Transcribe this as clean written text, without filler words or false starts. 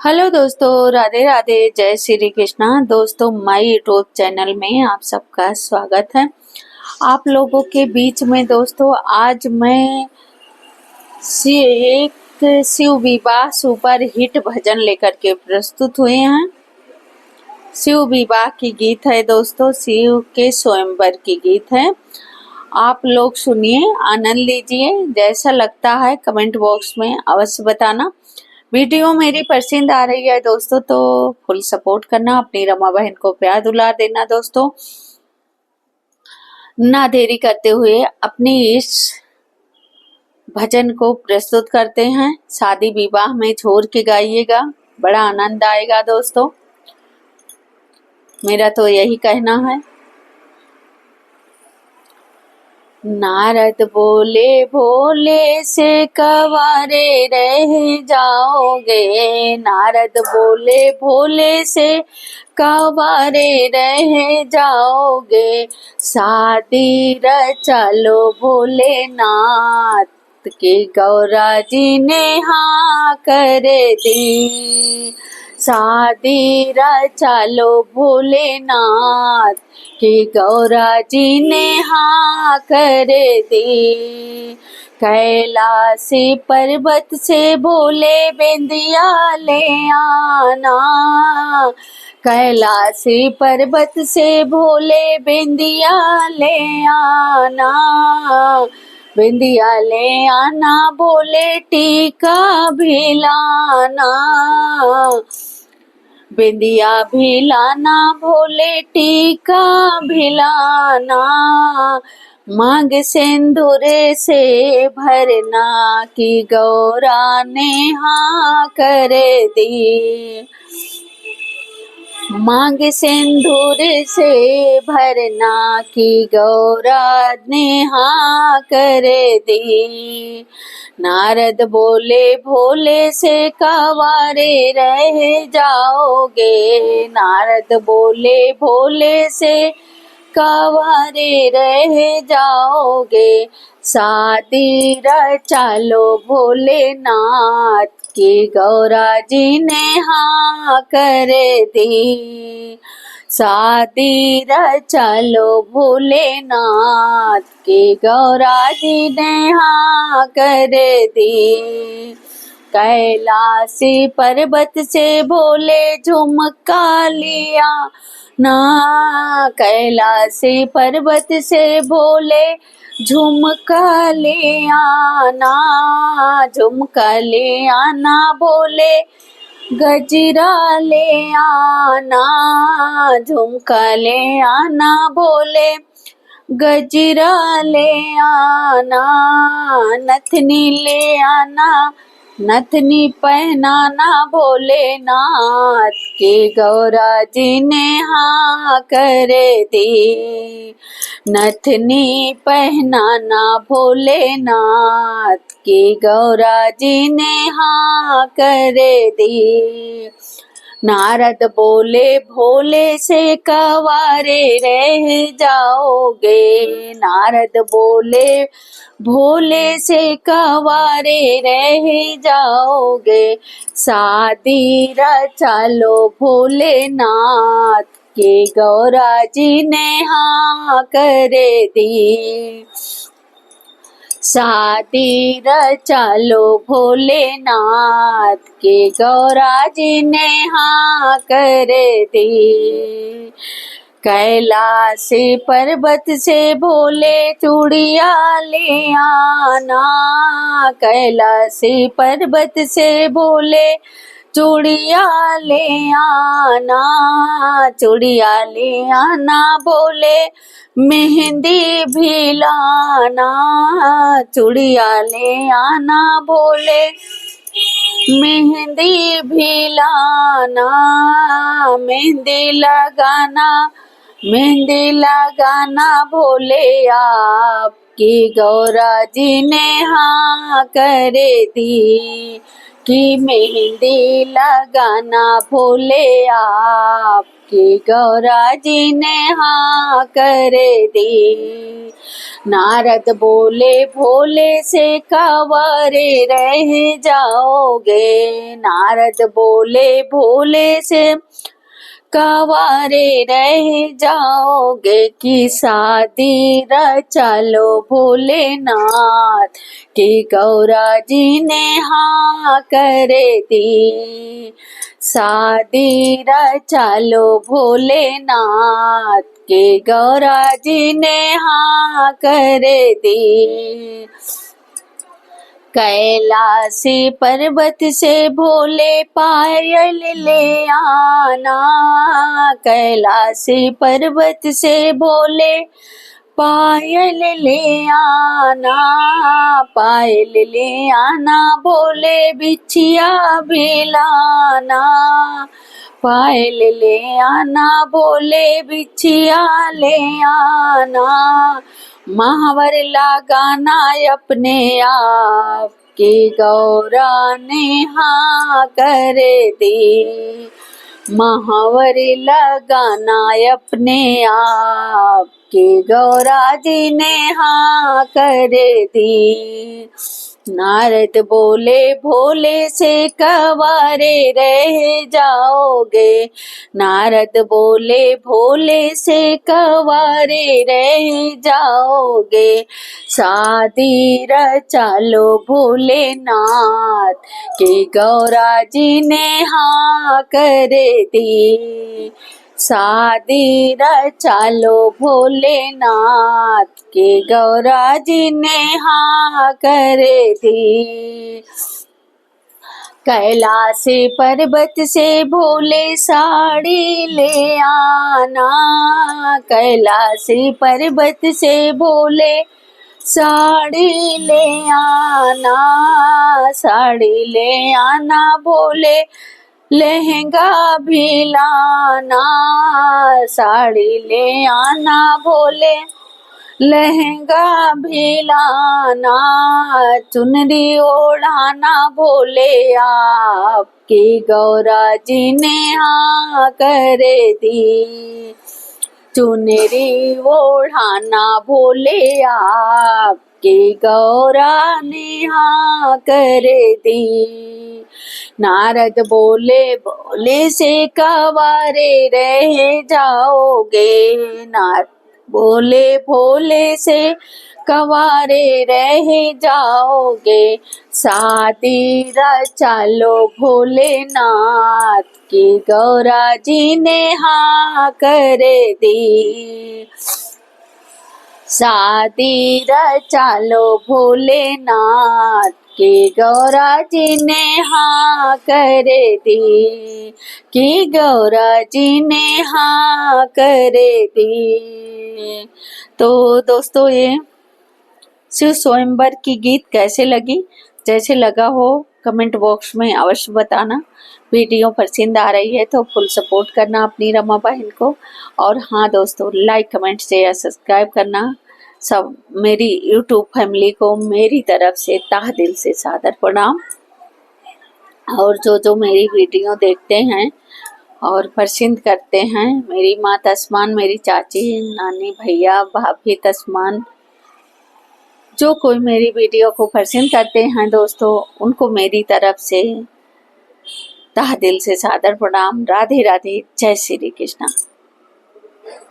Hello दोस्तों, राधे राधे, जय श्री कृष्णा। दोस्तों, माय यूट्यूब चैनल में आप सबका स्वागत है। आप लोगों के बीच में दोस्तों आज मैं एक शिव विवाह सुपर हिट भजन लेकर के प्रस्तुत हुए हैं। शिव विवाह की गीत है दोस्तों, शिव के स्वयंवर की गीत है। आप लोग सुनिए, आनंद लीजिए। जैसा लगता है कमेंट बॉक्स में अवश्य बताना। वीडियो मेरी पसंद आ रही है दोस्तों तो फुल सपोर्ट करना, अपनी रमा बहन को प्यार दुलार देना दोस्तों। ना देरी करते हुए अपने इस भजन को प्रस्तुत करते हैं। शादी विवाह में छोड़ के गाइएगा, बड़ा आनंद आएगा दोस्तों, मेरा तो यही कहना है। नारद बोले भोले से कवारे रह जाओगे, नारद बोले भोले से कवारे रह जाओगे। शादी रचलो भोलेनाथ की गौरा जी ने हाँ कर दी। शादी रचलो भोलेनाथ कि गौरा जी ने हाँ कर दी। कैलाशी पर्वत से बोले बिंदिया ले आना, कैलाशी पर्वत से बोले बिंदिया ले आना, बिंदिया ले आना, बोले टीका भी लाना, बिंदिया भी लाना, भोले टीका भी लाना। मांग सिंदूर से भरना की गौरा ने हाँ कर दी। मांग सिंदूर से भरना की गौरा ने हाँ कर दी। नारद बोले भोले से कवारे रह जाओगे, नारद बोले भोले से कवारे रह जाओगे। शादी रचालो भोलेनाथ की गौरा जी ने हाँ कर दी। शादी रचलो भोलेनाथ की गौरा जी ने हाँ कर दी। कैलाशी पर्वत से बोले झुमका लिया ना, कैलाशी पर्वत से बोले झुमका ले आना, झुमका ले आना, बोले गजरा ले आना, झुमका ले आना, बोले गजरा ले आना, नथनी ले आना, नथनी पहनाना, भोलेनाथ की गौरा जी ने हाँ कर दी। नथनी पहनाना, भोलेनाथ की गौरा जी ने हाँ कर दी। नारद बोले भोले से कवारे रह जाओगे, नारद बोले भोले से कवारे रह जाओगे। शादी रचलो भोलेनाथ की गौरा जी ने हाँ कर दी। शादी रचलो भोलेनाथ के गौरा जी ने हाँ कर दी। कैलाशी पर्वत से बोले चूड़िया ले आना, कैलाशी पर्वत से बोले चूड़िया ले आना, चूड़िया ले आना, बोले मेहंदी भी लाना, चूड़िया ले आना, बोले मेहंदी भी लाना, मेहंदी लगाना, मेहंदी लगाना, भोले आपकी गौरा जी ने हाँ कर दी। की मेहंदी लगाना भोले आपकी गौरा जी ने हाँ कर दी। नारद बोले भोले से कंवारे रह जाओगे। नारद बोले भोले से कंवारे रह जाओगे कि शादी रचा लो भोलेनाथ की गौरा जी ने हाँ कर दी। शादी रचा लो भोलेनाथ की गौरा जी ने हाँ कर दी। कैलाशी पर्वत से भोले पायल ले आना। कैलाशी पर्वत से भोले पायल ले आना। पायल ले आना भोले बिछिया भी लाना। पायल ले आना भोले बिछिया ले आना। महावर लगाना अपने आप की गौरा ने हाँ कर दी। महावर लगाना अपने आप की गौरा जी ने हाँ कर दी। नारद बोले भोले से कंवारे रह जाओगे। नारद बोले भोले से कंवारे रह जाओगे। शादी रचा लो भोलेनाथ की गौरा जी ने हाँ कर दी। शादी रचा लो भोलेनाथ की गौरा जी ने हाँ कर दी। कैलाशी पर्वत से भोले साड़ी ले आना। कैलाशी पर्वत से भोले साड़ी ले आना। साड़ी ले आना भोले लहंगा भी लाना। साड़ी ले आना भोले लहंगा भी लाना। चुनरी ओढ़ाना भोले आपकी गौरा जी ने हाँ कर दी। चुनरी ओढ़ाना भोले आपकी गौरा ने हाँ कर दी। नारद बोले भोले से कंवारे रह जाओगे। नारद बोले भोले से कंवारे रह जाओगे। शादी रचा लो भोलेनाथ की गौरा जी ने हाँ कर दी। शादी रचा लो भोलेनाथ की गौरा जी ने हाँ कर दी। की गौरा जी ने हाँ कर दी। तो दोस्तों ये शिव स्वयंवर की गीत कैसे लगी, जैसे लगा हो कमेंट बॉक्स में अवश्य बताना। वीडियो पसंद आ रही है तो फुल सपोर्ट करना अपनी रमा बहन को। और हाँ दोस्तों, लाइक कमेंट शेयर सब्सक्राइब करना। सब मेरी यूट्यूब फैमिली को मेरी तरफ से तहे दिल से सादर प्रणाम। और जो मेरी वीडियो देखते हैं और पसंद करते हैं, मेरी माँ तस्मान, मेरी चाची, नानी, भैया, भाभी तस्मान, जो कोई मेरी वीडियो को पसंद करते हैं दोस्तों, उनको मेरी तरफ से तहे दिल से सादर प्रणाम। राधे राधे, जय श्री कृष्णा।